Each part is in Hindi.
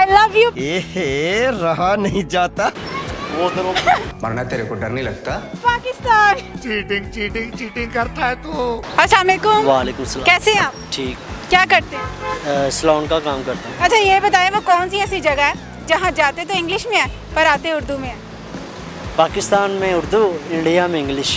I love you. ए रहा नहीं जाता। मरना तेरे को डर नहीं लगता? पाकिस्तान। चीटिंग चीटिंग चीटिंग करता है तू। अस्सलाम वालेकुम। वालेकुम सलाम। कैसे हैं आप? ठीक। क्या करते हैं? सलोन का काम करता हूँ। अच्छा ये बताएं वो कौन सी ऐसी जगह है जहाँ जाते तो इंग्लिश में है पर आते उर्दू में है? पाकिस्तान में उर्दू, इंडिया में इंग्लिश।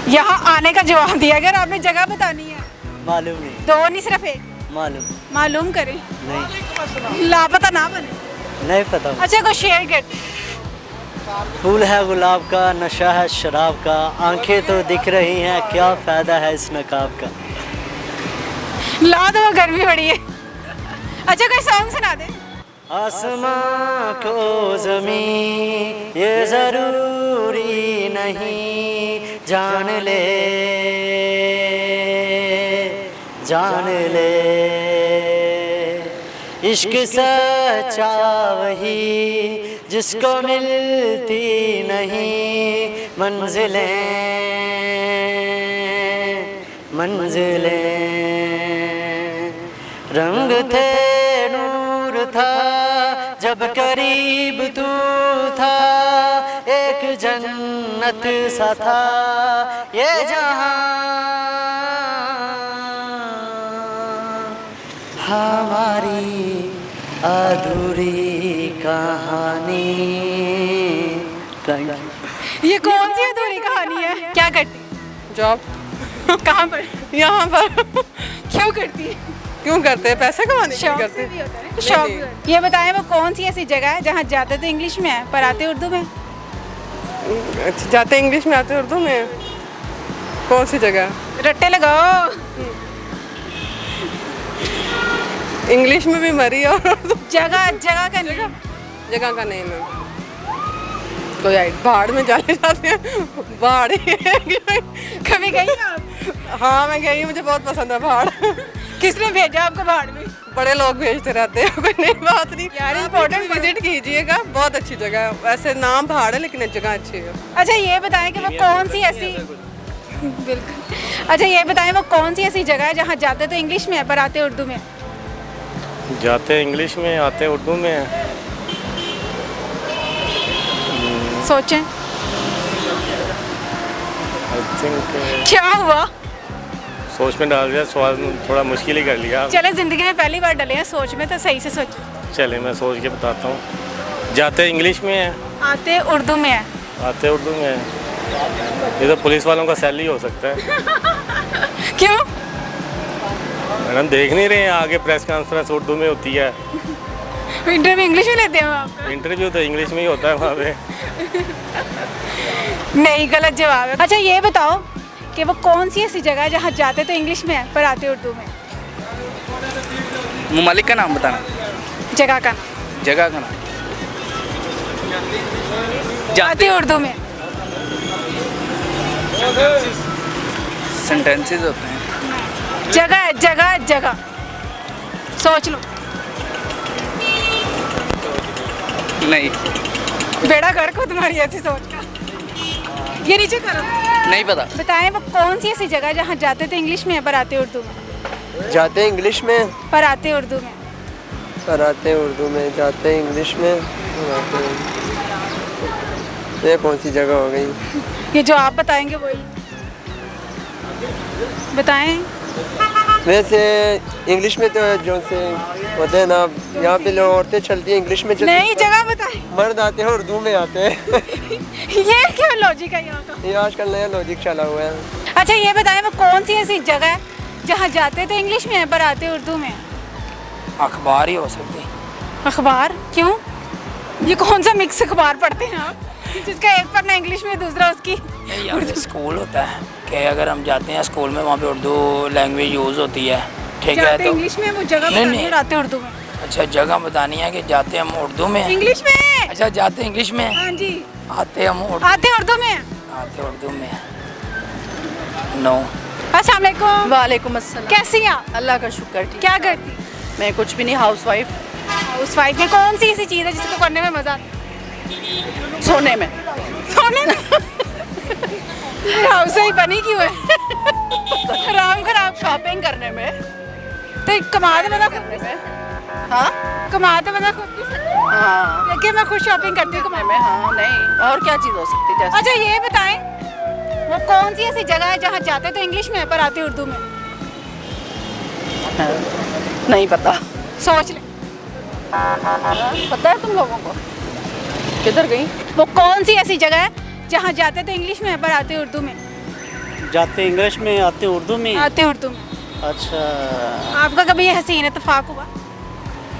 यहाँ आने का जवाब दिया अगर आपने जगह बतानी है। मालूम नहीं। दो नहीं सिर्फ एक। मालूम मालूम करें, नहीं। लापता ना बने। नहीं पता। अच्छा को शेयर कर। फूल है गुलाब का, नशा है शराब का, आंखें तो दिख रही हैं, क्या फ़ायदा है इस नकाब का। ला दो, गर्मी बड़ी है। अच्छा कोई सॉन्ग सुना दे। आसमां को ज़मीं ये ज़रूरी नहीं, जान ले जान ले, इश्क सच्चा वही जिसको मिलती नहीं मंजिलें मंजिलें। रंग थे नूर था जब करीब तू था, एक जन्नत सा था ये जहां, हमारी अधूरी कहानी। ये कौन सी अधूरी कहानी है? क्या करती? जॉब। कहाँ पर? यहाँ पर। क्यों करती है? क्यों करते हैं? पैसे कमाने के लिए शौक से करते भी हैं। होता है ना? शौक भी होता है। ये बताएं वो कौन सी ऐसी जगह है जहाँ जाते तो इंग्लिश में है पर आते उर्दू में? अच्छा, जाते इंग्लिश में आते उर्दू में। कौन सी जगह? रट्टे लगाओ। इंग्लिश में भी मरी और जगह जगह का नहीं। जगह का नेम है कोई पहाड़ में चले जाते हैं। पहाड़ कभी गई आप? हाँ मैं गई, मुझे बहुत पसंद है पहाड़। किसने भेजा आपको पहाड़ में? बड़े लोग भेजते रहते हैं, कोई नई बात नहीं यार, इम्पोर्टेंट विजिट कीजिएगा, बहुत अच्छी जगह है। वैसे नाम पहाड़ है लेकिन जगह अच्छी है। अच्छा ये बताएं कि वो कौन सी ऐसी बिल्कुल। अच्छा ये बताएं वो कौन सी ऐसी जगह है जहाँ जाते तो इंग्लिश में है पर आते उर्दू में? जाते इंग्लिश में आते उर्दू में। सोचें। आई थिंक क्या हुआ? सोच में डाल दिया, सवाल थोड़ा मुश्किल ही कर लिया। चले जिंदगी में पहली बार डले हैं सोच में, तो सही से सोचें। चले मैं सोच के बताता हूँ। जाते इंग्लिश में है, आते उर्दू में है। आते उर्दू में है। ये तो पुलिस वालों का सेल ही हो सकता है। क्यों? मैडम देख नहीं रहे हैं, आगे प्रेस कॉन्फ्रेंस उर्दू में होती है। इंटरव्यू इंग्लिश में लेते हैं आप? इंटरव्यू तो इंग्लिश में ही होता है वहाँ पे। नहीं, गलत जवाब है। अच्छा ये बताओ कि वो कौन सी ऐसी जगह है जहाँ जाते तो इंग्लिश में है पर आते उर्दू में? ममालिक का नाम बताना। जगह का? जगह का नाम आते उर्दू में। सेंटेंसेस होते हैं। जगह जगह जगह सोच लो। नहीं बेड़ा गर्क हो तुम्हारी ऐसी सोच का। ये नीचे करो। नहीं पता। बताएं वो कौन सी ऐसी जगह है जहाँ जाते तो इंग्लिश में है पर आते उर्दू में? जाते इंग्लिश में पर आते उर्दू में। पर आते उर्दू में, जाते इंग्लिश में पर आते। ये कौन सी जगह हो गई? ये जो आप बताएंगे वही बताएं। वैसे इंग्लिश में तो जो से होते हैं ना, यहाँ पे लोग औरतें चलती हैं इंग्लिश में चलती। नहीं, जगह बताएं। मर्द आते हैं उर्दू में आते हैं। ये क्या लॉजिक है यहाँ का? ये आजकल नया लॉजिक चला हुआ है। अच्छा ये बताएं वो कौन सी ऐसी जगह है जहाँ जाते तो इंग्लिश में है पर आते उर्दू में? अखबार ही हो सकती। अखबार? क्यों? ये कौन सा मिक्स अखबार पढ़ते हैं आप जिसका एक पन्ना इंग्लिश में दूसरा उसकी? स्कूल होता है कि अगर हम जाते हैं स्कूल में, वहाँ पे उर्दू लैंग्वेज यूज़ होती है, ठीक है? जाते तो इंग्लिश में, वो जगह नहीं, बतानी नहीं। है और आते उर्दू में। अच्छा जगह बतानी है कि जाते हम उर्दू में। इंग्लिश में। अच्छा जाते इंग्लिश में, हाँ जी। आते हम आते उर्दू में। आते उर्दू में। नो। अस्सलाम वालेकुम। वालेकुम अस्सलाम। कैसी हैं आप? अल्लाह का शुक्र। ठीक। क्या करती? मैं कुछ भी नहीं, हाउसवाइफ। हाउसवाइफ में कौन सी ऐसी चीज़ है जिसको करने में मजा आता है? सोने में। सोने में? हाउसवाइफ बनी क्यों है? हराम खराब। शॉपिंग करने में। तो कमा दे, मजा करने में। हाँ कमाते मतलब खुद की सकते हैं। हाँ देखिए मैं खुद शॉपिंग करती हूँ मैं हाँ नहीं और क्या चीज़ हो सकती है जैसे अच्छा ये बताएं वो कौन सी ऐसी जगह है जहाँ जाते तो इंग्लिश में है पर आते उर्दू में? नहीं पता। सोच ले। पता है तुम लोगों को? किधर गई? वो कौन सी ऐसी जगह है जहाँ जाते तो इंग्लिश में है पर आते उर्दू में? जाते इंग्लिश में आते उर्दू में। आते उर्दू में। अच्छा आपका कभी ये हसीन इत्तेफाक हुआ?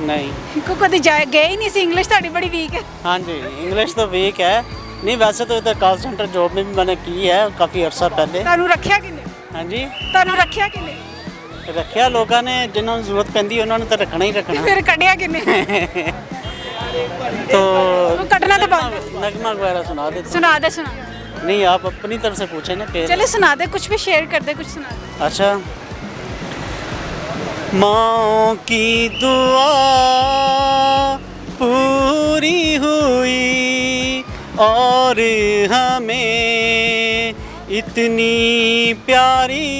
नहीं। को कभी जाए गए ही नहीं सी इंग्लिश थोड़ी बड़ी वीक है। हाँ जी इंग्लिश तो वीक है नहीं वैसे तो इधर कॉल सेंटर जॉब में भी मैंने की है काफ़ी अर्सा पहले। ਤੁਹਾਨੂੰ ਰੱਖਿਆ ਕਿਨੇ? हाँ जी ਤੁਹਾਨੂੰ ਰੱਖਿਆ ਕਿਨੇ? ਰੱਖਿਆ ਲੋਕਾਂ ਨੇ ਜਿਨ੍ਹਾਂ ਨੂੰ ਜ਼ਰੂਰਤ ਪੈਂਦੀ ਉਹਨਾਂ ਨੂੰ ਤਾਂ ਰੱਖਣਾ ਹੀ ਰੱਖਣਾ। ਫਿਰ ਕੱਢਿਆ ਕਿਨੇ? तो वो कटना तो बंद है। नगमा वगैरह सुना देते। सुना दे सुना। नहीं आप अपनी तरफ से पूछे ना कि चले सुना दे कुछ भी शेयर कर दे कुछ सुना दे। अच्छा माँ की दुआ पूरी हुई और हमें इतनी प्यारी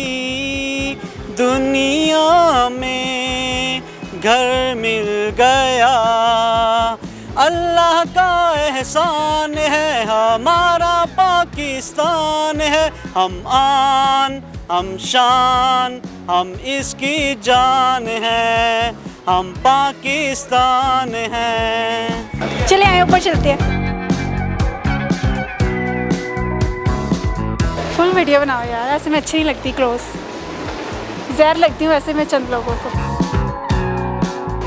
दुनिया में घर मिल गया अल्लाह का एहसान है हमारा पाकिस्तान है हम आन हम शान हम इसकी जान है हम पाकिस्तान हैं। चले आए ऊपर चलते हैं। फुल वीडियो बनाओ यार ऐसे में अच्छी नहीं लगती क्लोज जहर लगती हूँ वैसे मैं चंद लोगों को।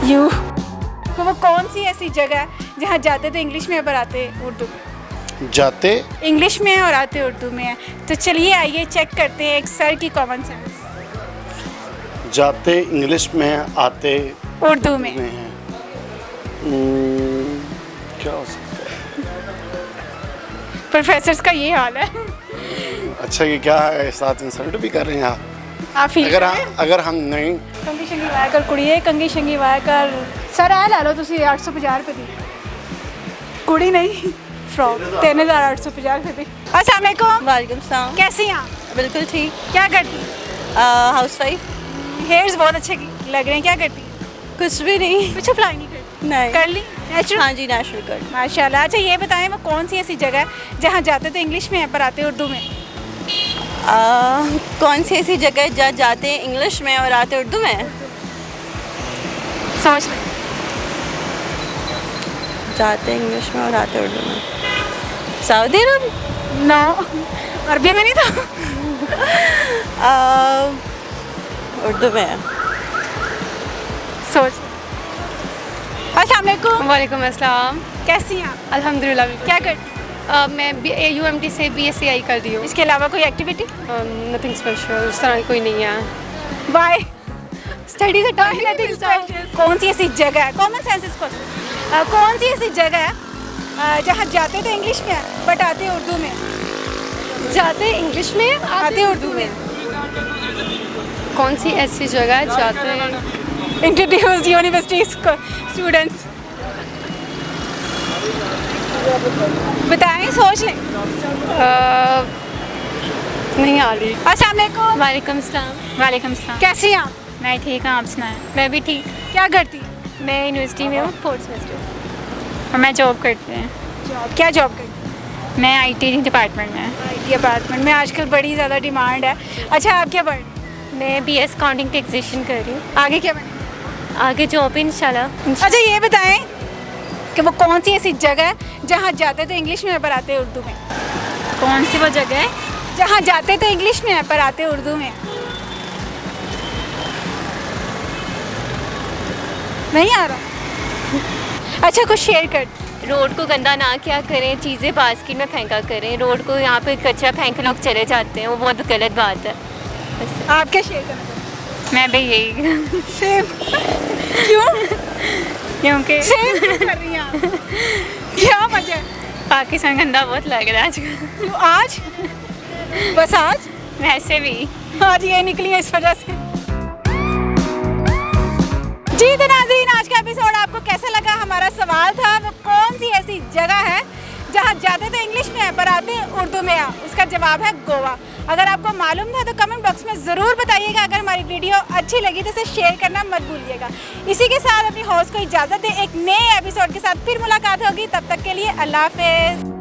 यू तो वो कौन सी ऐसी जगह है जहाँ जाते तो इंग्लिश में पर आते उर्दू में? जाते इंग्लिश में है और आते उर्दू में है। तो चलिए आइए चेक करते हैं एक सर की कॉमन सेंस। जाते इंग्लिश में आते उर्दू में हैं। क्या हो सकता प्रोफेसर का ये हाल है। है? अच्छा ये क्या है साथ इंसल्ट भी कर रहे हैं आप? आप फील अगर हम नहीं कंगी शंगी वाया कर कुड़िए कंगी शंगी वाया कर सर आ ला लो तुसी 850 रुपए दी कुड़ी नहीं फ्रॉक 3850 रुपए दी। अस्सलाम वालेकुम। वालेकुम सलाम। कैसी हैं आप? बिल्कुल ठीक। क्या करती हैं? House wife. हेयर्स बहुत अच्छे लग रहे हैं क्या करती हैं? कुछ भी नहीं। कुछ अप्लाई नहीं करती? नहीं। कर ली नेचुरल? हाँ जी नेचुरल कर। माशाल्लाह। अच्छा ये बताएं वो कौन सी ऐसी जगह है जहाँ जाते तो इंग्लिश में है पर आते उर्दू में? कौन सी ऐसी जगह है जहाँ जाते हैं इंग्लिश में और आते उर्दू में? समझ लें। जाते हैं इंग्लिश में और आते उर्दू में। सऊदी अरब? नो अरबी में नहीं था। उर्दू में है। सोच। अस्सलाम वालेकुम। वालेकुम अस्सलाम। कैसी हैं आप? अल्हम्दुलिल्लाह बिल्कुल। क्या करती हैं? मैं UMT से BSc कर दी हूँ। इसके अलावा कोई एक्टिविटी? नथिंग स्पेशल उस तरह की कोई नहीं है। बाय स्टडी से टाइम नथिंग स्पेशल। कौन सी ऐसी जगह है कॉमन सेंस इसको कौन सी ऐसी जगह है जहाँ जाते तो इंग्लिश में है बट आते उर्दू में? जाते इंग्लिश में आते उर्दू में। कौन सी ऐसी जगह है जाते इंट्रोड्यूस यूनिवर्सिटी स्टूडेंट्स बताएं सोच लें। नहीं आ रही। अस्सलाम वालेकुम। वालेकुम सलाम। वालेकुम सलाम। कैसी हैं आप? मैं ठीक हूँ आप सुनाएं। मैं भी ठीक। क्या करती हैं? मैं यूनिवर्सिटी में हूँ 4th सेमेस्टर। और मैं जॉब करती हूँ। जॉब क्या जॉब करती हैं? मैं IT डिपार्टमेंट में। IT डिपार्टमेंट में आजकल बड़ी ज़्यादा डिमांड है। अच्छा आप क्या पढ़ रही हैं? मैं BS अकाउंटिंग टैक्सेशन कर रही हूँ। आगे क्या बने? आगे जॉब इंशाल्लाह। अच्छा ये बताएं कि वो कौन सी ऐसी जगह है जहाँ जाते तो इंग्लिश में है पर आते उर्दू में? कौन सी वो जगह है जहाँ जाते तो इंग्लिश में है पर आते उर्दू में? नहीं आ रहा? अच्छा कुछ शेयर कर। रोड को गंदा ना क्या करें, चीज़ें बास्केट में फेंका करें। रोड को यहाँ पे कचरा फेंक लोग चले जाते हैं, वो बहुत गलत बात है। बस आप क्या शेयर करना चाहते मैं भी यही सेम क्यों क्योंकि सेम क्यों कर रही हैं आप? क्या वजह है? पाकिस्तान गंदा बहुत लग रहा है आजकल। क्यों आज? बस आज? वैसे भी आज ये निकली है इस वजह से। जी तो नाज़रीन आज का एपिसोड आपको कैसा लगा? हमारा सवाल था वो कौन सी ऐसी जगह है जहाँ जाते तो इंग्लिश में है पर आते उर्दू में है? उसका जवाब है गोवा। अगर आपको मालूम था तो कमेंट बॉक्स में ज़रूर बताइएगा। अगर हमारी वीडियो अच्छी लगी तो इसे शेयर करना मत भूलिएगा। इसी के साथ अपनी होस्ट को इजाज़त दें, एक नए एपिसोड के साथ फिर मुलाकात होगी। तब तक के लिए अल्लाह हाफ़िज़।